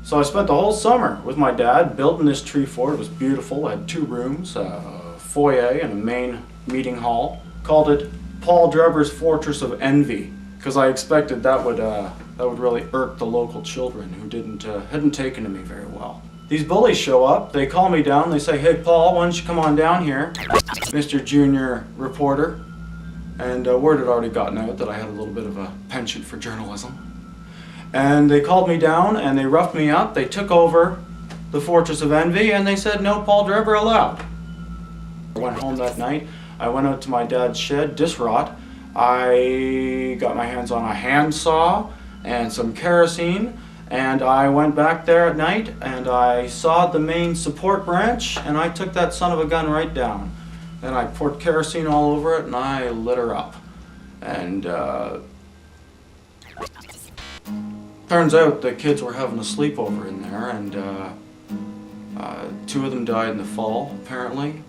So I spent the whole summer with my dad building this tree fort. It was beautiful. It had 2 rooms, a foyer and a main meeting hall. Called it Paul Drebber's Fortress of Envy, because I expected that would really irk the local children who hadn't taken to me very well. These bullies show up, they call me down, they say, "Hey Paul, why don't you come on down here, Mr. Junior Reporter." And word had already gotten out that I had a little bit of a penchant for journalism. And they called me down and they roughed me up, they took over the Fortress of Envy, and they said, "No Paul Drebber allowed." I went home that night, I went out to my dad's shed, disrot. I got my hands on a handsaw and some kerosene, and I went back there at night and I sawed the main support branch, and I took that son of a gun right down. Then I poured kerosene all over it and I lit her up. And turns out the kids were having a sleepover in there, and 2 of them died in the fall, apparently.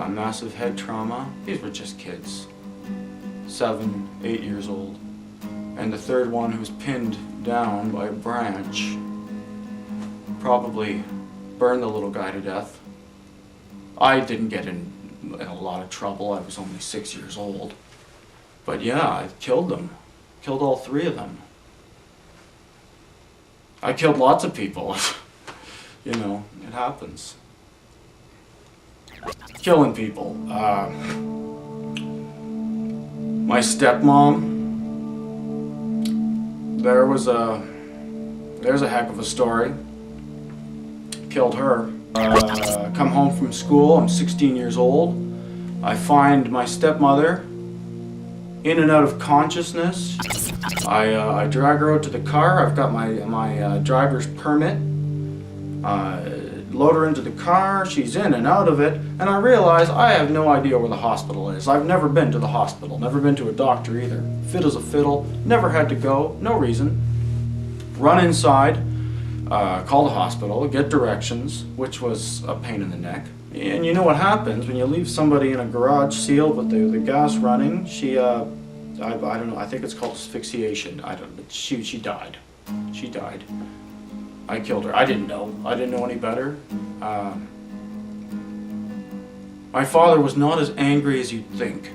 Massive head trauma. These were just kids, 7, 8 years old. And the 3rd one, who was pinned down by a branch, probably burned the little guy to death. I didn't get in a lot of trouble. I was only 6 years old. But yeah, I killed them. Killed all 3 of them. I killed lots of people. You know, it happens. Killing people. My stepmom, there's a heck of a story. Killed her. Come home from school, I'm 16 years old. I find my stepmother in and out of consciousness. I drag her out to the car. I've got my driver's permit. Load her into the car, she's in and out of it, and I realize I have no idea where the hospital is. I've never been to the hospital, never been to a doctor either. Fit as a fiddle, never had to go, no reason. Run inside, call the hospital, get directions, which was a pain in the neck. And you know what happens when you leave somebody in a garage sealed with the gas running? She, I don't know, I think it's called asphyxiation. She died. She died. I killed her. I didn't know any better. My father was not as angry as you'd think.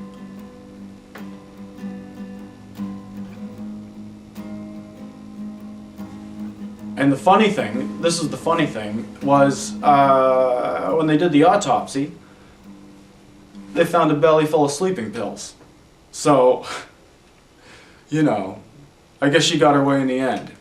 And the funny thing, this is the funny thing, was when they did the autopsy, they found a belly full of sleeping pills. So, you know, I guess she got her way in the end.